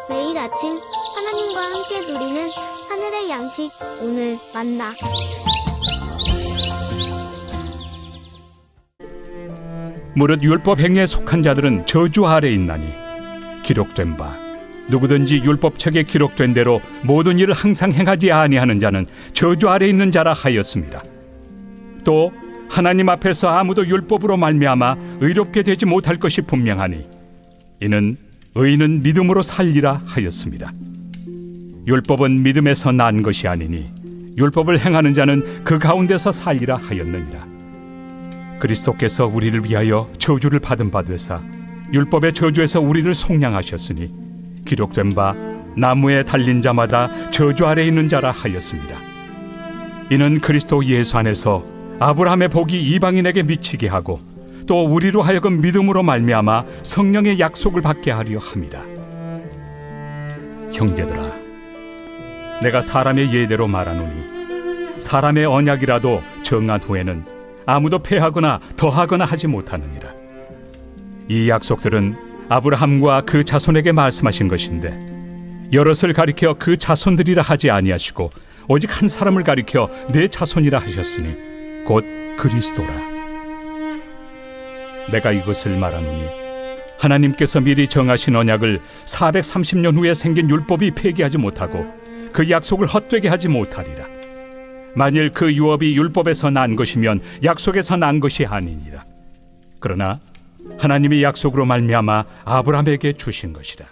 매일 아침 하나님과 함께 누리는 하늘의 양식, 오늘 만나. 무릇 율법 행위에 속한 자들은 저주 아래 있나니 기록된 바 누구든지 율법책에 기록된 대로 모든 일을 항상 행하지 아니하는 자는 저주 아래 있는 자라 하였습니다. 또 하나님 앞에서 아무도 율법으로 말미암아 의롭게 되지 못할 것이 분명하니 이는 의인은 믿음으로 살리라 하였습니다. 율법은 믿음에서 난 것이 아니니 율법을 행하는 자는 그 가운데서 살리라 하였느니라. 그리스도께서 우리를 위하여 저주를 받은 바 되사 율법의 저주에서 우리를 속량하셨으니 기록된 바 나무에 달린 자마다 저주 아래 있는 자라 하였습니다. 이는 그리스도 예수 안에서 아브라함의 복이 이방인에게 미치게 하고 또 우리로 하여금 믿음으로 말미암아 성령의 약속을 받게 하려 함이라. 형제들아, 내가 사람의 예대로 말하노니 사람의 언약이라도 정한 후에는 아무도 폐하거나 더하거나 하지 못하느니라. 이 약속들은 아브라함과 그 자손에게 말씀하신 것인데 여럿을 가리켜 그 자손들이라 하지 아니하시고 오직 한 사람을 가리켜 내 자손이라 하셨으니 곧 그리스도라. 내가 이것을 말하노니 하나님께서 미리 정하신 언약을 430년 후에 생긴 율법이 폐기하지 못하고 그 약속을 헛되게 하지 못하리라. 만일 그 유업이 율법에서 난 것이면 약속에서 난 것이 아니니라. 그러나 하나님이 약속으로 말미암아 아브라함에게 주신 것이라.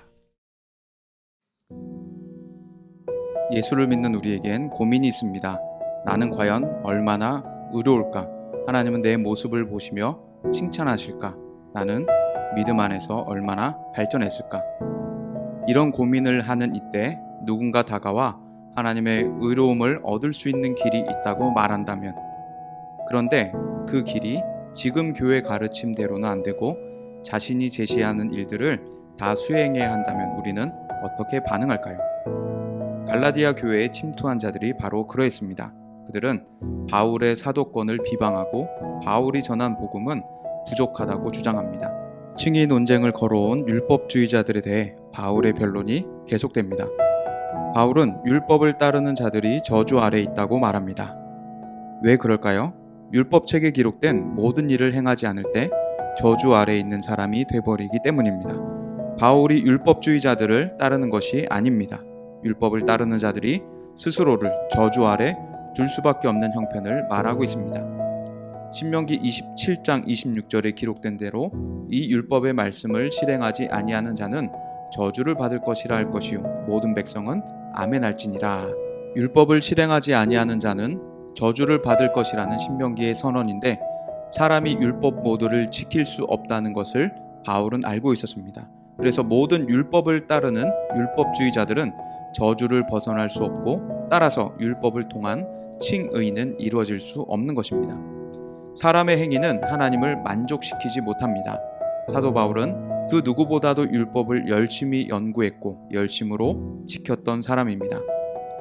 예수를 믿는 우리에겐 고민이 있습니다. 나는 과연 얼마나 의로울까? 하나님은 내 모습을 보시며 칭찬하실까? 나는 믿음 안에서 얼마나 발전했을까? 이런 고민을 하는 이때 누군가 다가와 하나님의 의로움을 얻을 수 있는 길이 있다고 말한다면, 그런데 그 길이 지금 교회 가르침대로는 안 되고 자신이 제시하는 일들을 다 수행해야 한다면 우리는 어떻게 반응할까요? 갈라디아 교회에 침투한 자들이 바로 그러했습니다. 그들은 바울의 사도권을 비방하고 바울이 전한 복음은 부족하다고 주장합니다. 칭의 논쟁을 걸어온 율법주의자들에 대해 바울의 변론이 계속됩니다. 바울은 율법을 따르는 자들이 저주 아래 있다고 말합니다. 왜 그럴까요? 율법책에 기록된 모든 일을 행하지 않을 때 저주 아래 있는 사람이 돼버리기 때문입니다. 바울이 율법주의자들을 따르는 것이 아닙니다. 율법을 따르는 자들이 스스로를 저주 아래 둘 수밖에 없는 형편을 말하고 있습니다. 신명기 27장 26절에 기록된 대로 이 율법의 말씀을 실행하지 아니하는 자는 저주를 받을 것이라 할 것이요 모든 백성은 아멘 할지니라. 율법을 실행하지 아니하는 자는 저주를 받을 것이라는 신명기의 선언인데 사람이 율법 모두를 지킬 수 없다는 것을 바울은 알고 있었습니다. 그래서 모든 율법을 따르는 율법주의자들은 저주를 벗어날 수 없고 따라서 율법을 통한 칭의는 이루어질 수 없는 것입니다. 사람의 행위는 하나님을 만족시키지 못합니다. 사도 바울은 그 누구보다도 율법을 열심히 연구했고 열심으로 지켰던 사람입니다.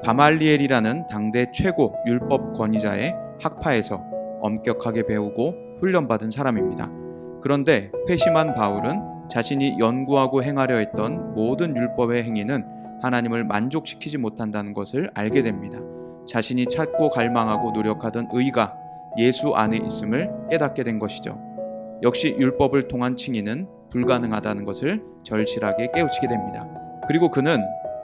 가말리엘이라는 당대 최고 율법 권위자의 학파에서 엄격하게 배우고 훈련받은 사람입니다. 그런데 회심한 바울은 자신이 연구하고 행하려 했던 모든 율법의 행위는 하나님을 만족시키지 못한다는 것을 알게 됩니다. 자신이 찾고 갈망하고 노력하던 의가 예수 안에 있음을 깨닫게 된 것이죠. 역시 율법을 통한 칭의는 불가능하다는 것을 절실하게 깨우치게 됩니다. 그리고 그는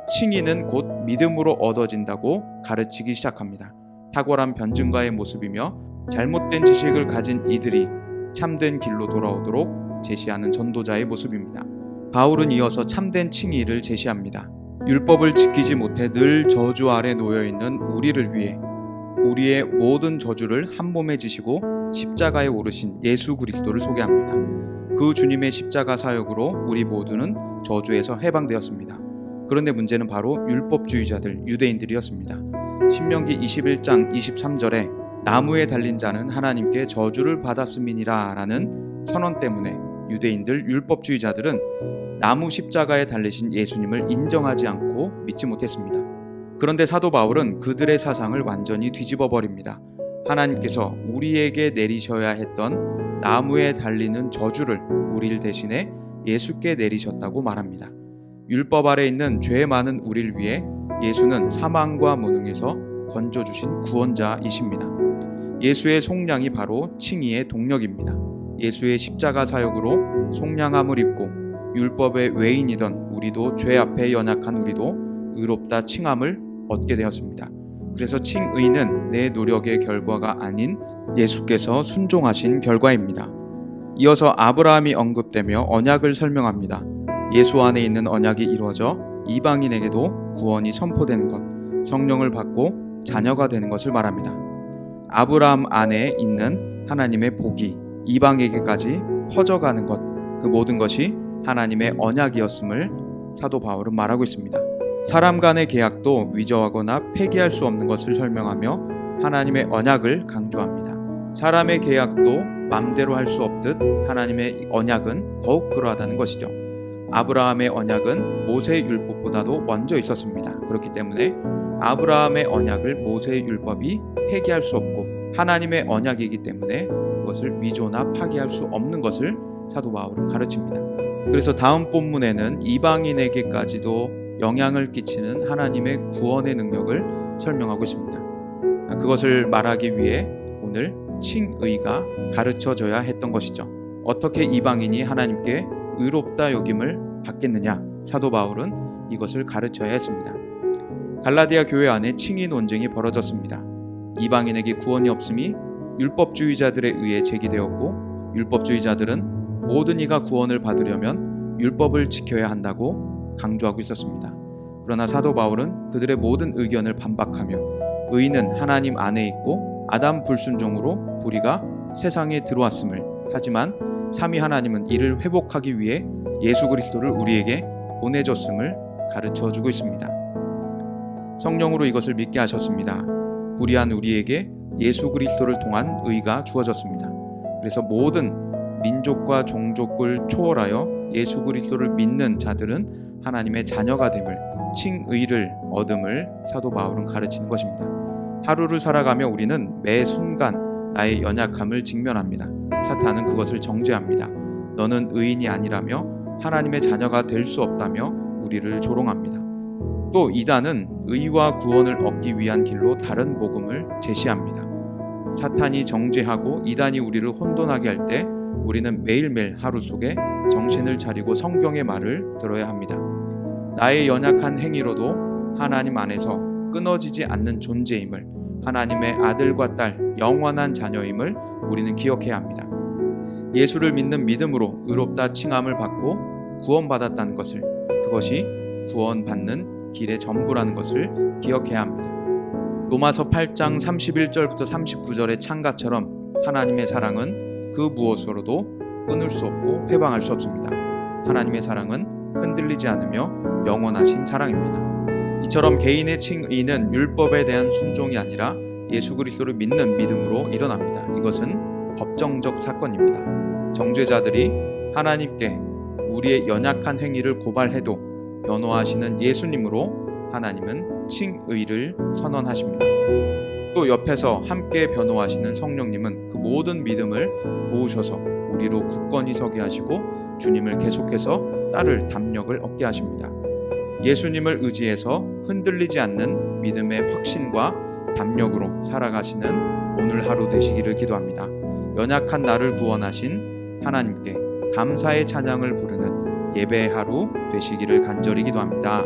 칭의는 곧 믿음으로 얻어진다고 가르치기 시작합니다. 탁월한 변증가의 모습이며 잘못된 지식을 가진 이들이 참된 길로 돌아오도록 제시하는 전도자의 모습입니다. 바울은 이어서 참된 칭의를 제시합니다. 율법을 지키지 못해 늘 저주 아래 놓여있는 우리를 위해 우리의 모든 저주를 한 몸에 지시고 십자가에 오르신 예수 그리스도를 소개합니다. 그 주님의 십자가 사역으로 우리 모두는 저주에서 해방되었습니다. 그런데 문제는 바로 율법주의자들, 유대인들이었습니다. 신명기 21장 23절에 나무에 달린 자는 하나님께 저주를 받았음이니라 라는 선언 때문에 유대인들, 율법주의자들은 나무 십자가에 달리신 예수님을 인정하지 않고 믿지 못했습니다. 그런데 사도 바울은 그들의 사상을 완전히 뒤집어 버립니다. 하나님께서 우리에게 내리셔야 했던 나무에 달리는 저주를 우리를 대신해 예수께 내리셨다고 말합니다. 율법 아래 있는 죄 많은 우리를 위해 예수는 사망과 무능에서 건져주신 구원자이십니다. 예수의 속량이 바로 칭의의 동력입니다. 예수의 십자가 사역으로 속량함을 입고 율법의 외인이던 우리도, 죄 앞에 연약한 우리도 의롭다 칭함을 얻게 되었습니다. 그래서 칭의는 내 노력의 결과가 아닌 예수께서 순종하신 결과입니다. 이어서 아브라함이 언급되며 언약을 설명합니다. 예수 안에 있는 언약이 이루어져 이방인에게도 구원이 선포되는 것, 성령을 받고 자녀가 되는 것을 말합니다. 아브라함 안에 있는 하나님의 복이 이방에게까지 퍼져가는 것, 그 모든 것이 하나님의 언약이었음을 사도 바울은 말하고 있습니다. 사람 간의 계약도 위조하거나 폐기할 수 없는 것을 설명하며 하나님의 언약을 강조합니다. 사람의 계약도 맘대로 할 수 없듯 하나님의 언약은 더욱 그러하다는 것이죠. 아브라함의 언약은 모세의 율법보다도 먼저 있었습니다. 그렇기 때문에 아브라함의 언약을 모세의 율법이 폐기할 수 없고 하나님의 언약이기 때문에 그것을 위조나 파기할 수 없는 것을 사도 바울은 가르칩니다. 그래서 다음 본문에는 이방인에게까지도 영향을 끼치는 하나님의 구원의 능력을 설명하고 있습니다. 그것을 말하기 위해 오늘 칭의가 가르쳐져야 했던 것이죠. 어떻게 이방인이 하나님께 의롭다 여김을 받겠느냐? 사도 바울은 이것을 가르쳐야 했습니다. 갈라디아 교회 안에 칭의 논쟁이 벌어졌습니다. 이방인에게 구원이 없음이 율법주의자들에 의해 제기되었고, 율법주의자들은 모든 이가 구원을 받으려면 율법을 지켜야 한다고 강조하고 있었습니다. 그러나 사도 바울은 그들의 모든 의견을 반박하며 의인은 하나님 안에 있고 아담 불순종으로 불의가 세상에 들어왔음을, 하지만 삼위 하나님은 이를 회복하기 위해 예수 그리스도를 우리에게 보내줬음을 가르쳐주고 있습니다. 성령으로 이것을 믿게 하셨습니다. 불의한 우리에게 예수 그리스도를 통한 의가 주어졌습니다. 그래서 모든 민족과 종족을 초월하여 예수 그리스도를 믿는 자들은 하나님의 자녀가 됨을, 칭의를 얻음을 사도 바울은 가르치는 것입니다. 하루를 살아가며 우리는 매 순간 나의 연약함을 직면합니다. 사탄은 그것을 정죄합니다. 너는 의인이 아니라며 하나님의 자녀가 될 수 없다며 우리를 조롱합니다. 또 이단은 의와 구원을 얻기 위한 길로 다른 복음을 제시합니다. 사탄이 정죄하고 이단이 우리를 혼돈하게 할 때 우리는 매일매일 하루 속에 정신을 차리고 성경의 말을 들어야 합니다. 나의 연약한 행위로도 하나님 안에서 끊어지지 않는 존재임을, 하나님의 아들과 딸, 영원한 자녀임을 우리는 기억해야 합니다. 예수를 믿는 믿음으로 의롭다 칭함을 받고 구원받았다는 것을, 그것이 구원받는 길의 전부라는 것을 기억해야 합니다. 로마서 8장 31절부터 39절의 창가처럼 하나님의 사랑은 그 무엇으로도 끊을 수 없고 회방할 수 없습니다. 하나님의 사랑은 흔들리지 않으며 영원하신 사랑입니다. 이처럼 개인의 칭의는 율법에 대한 순종이 아니라 예수 그리스도를 믿는 믿음으로 일어납니다. 이것은 법정적 사건입니다. 정죄자들이 하나님께 우리의 연약한 행위를 고발해도 변호하시는 예수님으로 하나님은 칭의를 선언하십니다. 또 옆에서 함께 변호하시는 성령님은 그 모든 믿음을 도우셔서 우리로 굳건히 서게 하시고 주님을 계속해서 따를 담력을 얻게 하십니다. 예수님을 의지해서 흔들리지 않는 믿음의 확신과 담력으로 살아가시는 오늘 하루 되시기를 기도합니다. 연약한 나를 구원하신 하나님께 감사의 찬양을 부르는 예배의 하루 되시기를 간절히 기도합니다.